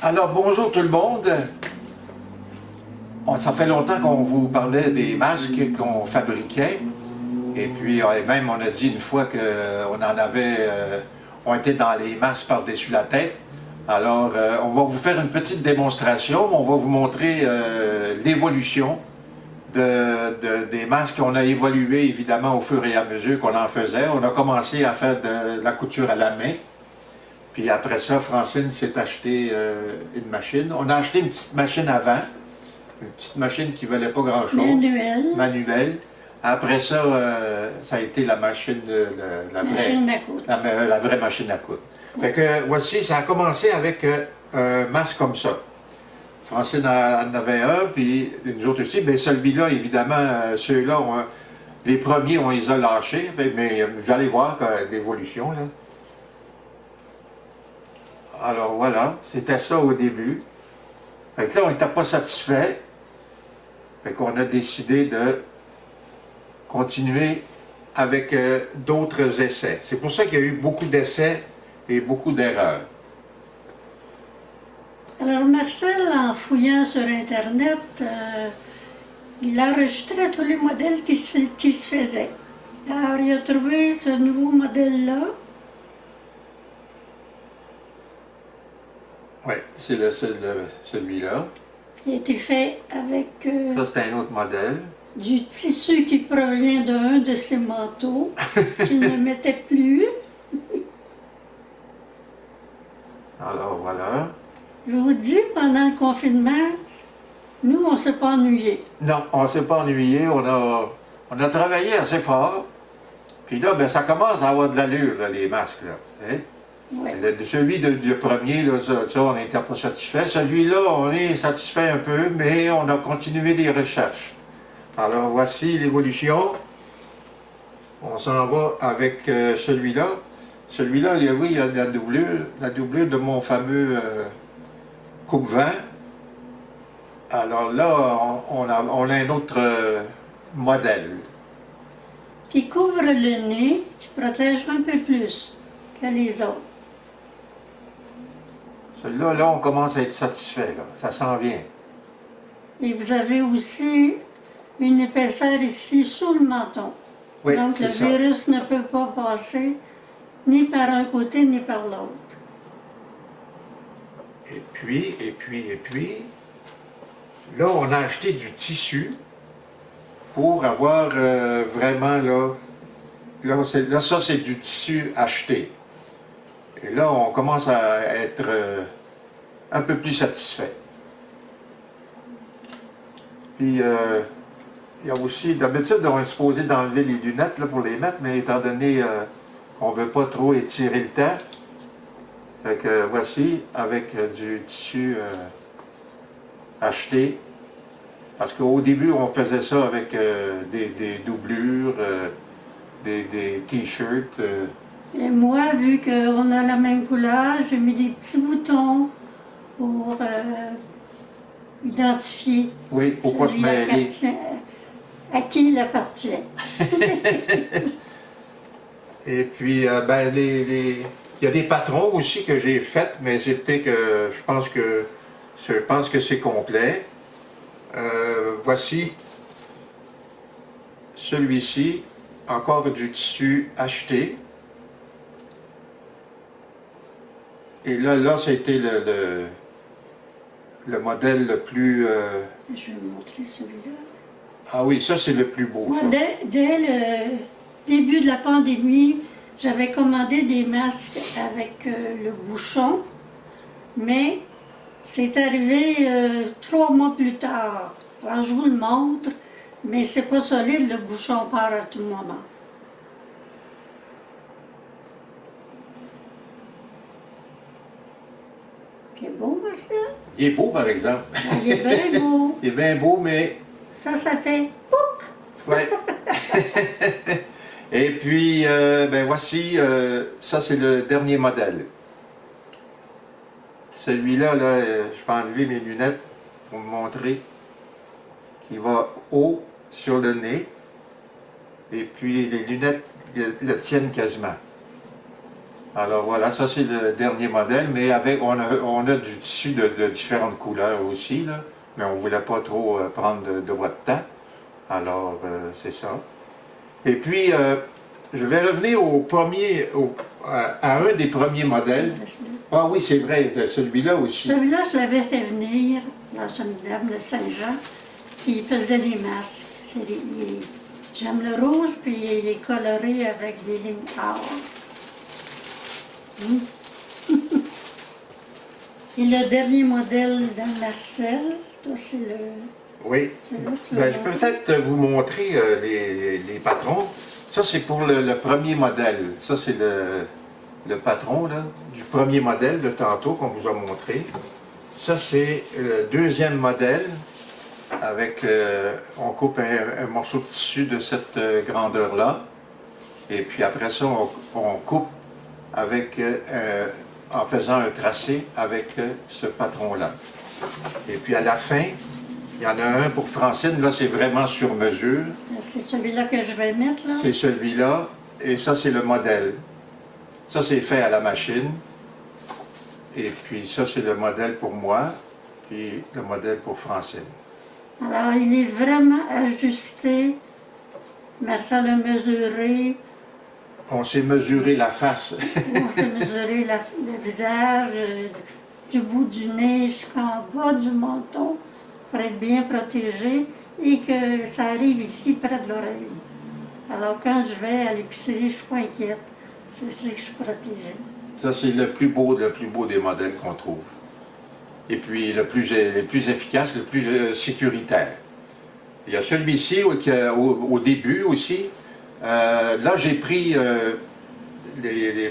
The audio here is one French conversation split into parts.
Alors bonjour tout le monde. Ça fait longtemps qu'on vous parlait des masques qu'on fabriquait. Et puis même on a dit une fois qu'on en avait, on était dans les masques par-dessus la tête. Alors on va vous faire une petite démonstration. On va vous montrer l'évolution des masques. On a évolué évidemment au fur et à mesure qu'on en faisait. On a commencé à faire de la couture à la main. Puis après ça, Francine s'est acheté une machine. On a acheté une petite machine avant, une petite machine qui ne valait pas grand-chose. Manuelle. Après ça, ça a été la machine, la vraie machine à coudre. Fait que voici, ça a commencé avec un masque comme ça. Francine en avait un, puis nous autres aussi. Mais celui-là, évidemment, ceux-là, les premiers, on les a lâchés. Mais vous allez voir l'évolution, là. Alors voilà, c'était ça au début. Fait que là, on n'était pas satisfait. Fait qu'on a décidé de continuer avec d'autres essais. C'est pour ça qu'il y a eu beaucoup d'essais et beaucoup d'erreurs. Alors Marcel, en fouillant sur Internet, il enregistrait tous les modèles qui se faisaient. Alors il a trouvé ce nouveau modèle-là. Oui, c'est celui-là. Qui a été fait avec ça, c'est un autre modèle. Du tissu qui provient d'un de ses manteaux, qu'il ne mettait plus. Alors, voilà. Je vous dis, pendant le confinement, nous, on ne s'est pas ennuyés. Non, on ne s'est pas ennuyés. On a travaillé assez fort. Puis là, ben, ça commence à avoir de l'allure, les masques, là. Hein? Ouais. Celui du premier, là, ça on n'était pas satisfait. Celui-là, on est satisfait un peu, mais on a continué les recherches. Alors voici l'évolution. On s'en va avec celui-là. Celui-là, oui, il y a la doublure de mon fameux coupe-vent. Alors là, on a un autre modèle. Qui couvre le nez, qui protège un peu plus que les autres. Celui-là, là, on commence à être satisfait, là. Ça s'en vient. Et vous avez aussi une épaisseur ici sous le menton. Oui, donc le virus ne peut pas passer ni par un côté ni par l'autre. Et puis, là, on a acheté du tissu pour avoir vraiment, là, ça, c'est du tissu acheté. Et là, on commence à être un peu plus satisfait. Puis, il y a aussi, d'habitude, on est supposé d'enlever les lunettes là, pour les mettre, mais étant donné qu'on ne veut pas trop étirer le temps, fait que voici, avec du tissu acheté, parce qu'au début, on faisait ça avec des doublures, des t-shirts. Et moi, vu qu'on a la même couleur, j'ai mis des petits boutons pour identifier oui, pourquoi se mêler. À qui il appartient. Et puis, ben, il y a des patrons aussi que j'ai faits, mais c'est peut-être que je pense que c'est complet. Voici celui-ci, encore du tissu acheté. Et là c'était le modèle le plus... Je vais vous montrer celui-là. Ah oui, ça c'est le plus beau. Moi, dès le début de la pandémie, j'avais commandé des masques avec le bouchon, mais c'est arrivé 3 mois plus tard. Alors je vous le montre, mais c'est pas solide, le bouchon part à tout moment. Il est beau, Marcel? Il est beau, par exemple. Il est bien beau. Il est bien beau, mais... Ça fait « pouc ». Ouais. Et puis, ben voici, ça c'est le dernier modèle. Celui-là, là, je peux enlever mes lunettes pour vous montrer qu'il va haut sur le nez. Et puis les lunettes le tiennent quasiment. Alors voilà, ça c'est le dernier modèle, mais avec, on a du tissu de différentes couleurs aussi, là, mais on ne voulait pas trop prendre de votre temps. Alors c'est ça. Et puis, je vais revenir au premier, à un des premiers modèles. Ah oui, c'est vrai, celui-là aussi. Celui-là, je l'avais fait venir dans une dame de Saint-Jean qui faisait des masques. J'aime le rouge, puis il est coloré avec des lignes or. Et le dernier modèle dans Marcel, toi, c'est le... Oui. celui-là, tu Ben, l'as je peux montré? peut-être vous montrer les patrons. Ça, c'est pour le premier modèle. Ça, c'est le patron là, du premier modèle de tantôt qu'on vous a montré. Ça, c'est le deuxième modèle avec, on coupe un morceau de tissu de cette grandeur-là. Et puis après ça, on coupe avec, en faisant un tracé avec ce patron-là. Et puis à la fin, il y en a un pour Francine, là c'est vraiment sur mesure. C'est celui-là que je vais mettre, là. C'est celui-là, et ça c'est le modèle. Ça c'est fait à la machine. Et puis ça c'est le modèle pour moi, puis le modèle pour Francine. Alors, il est vraiment ajusté. Marcel a mesuré. On s'est mesuré la face. On s'est mesuré le visage, du bout du nez jusqu'en bas du menton, pour être bien protégé et que ça arrive ici près de l'oreille. Alors quand je vais à l'épicerie, je ne suis pas inquiète. Je sais que je suis protégée. Ça c'est le plus beau des modèles qu'on trouve. Et puis le plus efficace, le plus sécuritaire. Il y a celui-ci au début aussi. Là, j'ai pris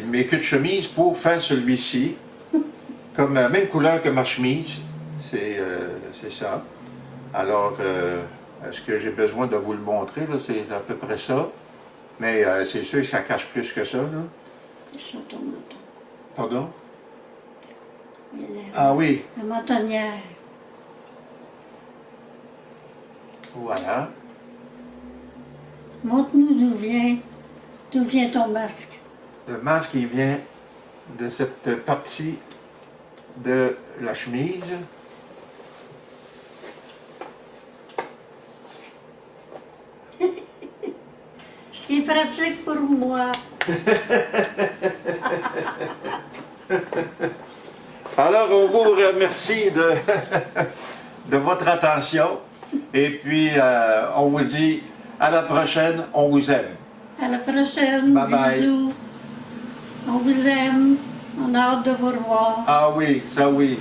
mes queues de chemise pour faire celui-ci, comme la même couleur que ma chemise. C'est ça. Alors, est-ce que j'ai besoin de vous le montrer? C'est à peu près ça. Mais c'est sûr que ça cache plus que ça. Là. C'est ça ton menton. Pardon? Et Ah oui, la mentonnière. voilà. Montre-nous d'où vient ton masque. Le masque, il vient de cette partie de la chemise. Ce qui est pratique pour moi. Alors, on vous remercie de votre attention. Et puis, on vous dit à la prochaine. On vous aime. À la prochaine. Bye bye. Bisous. On vous aime. On a hâte de vous revoir. Ah oui, ça oui.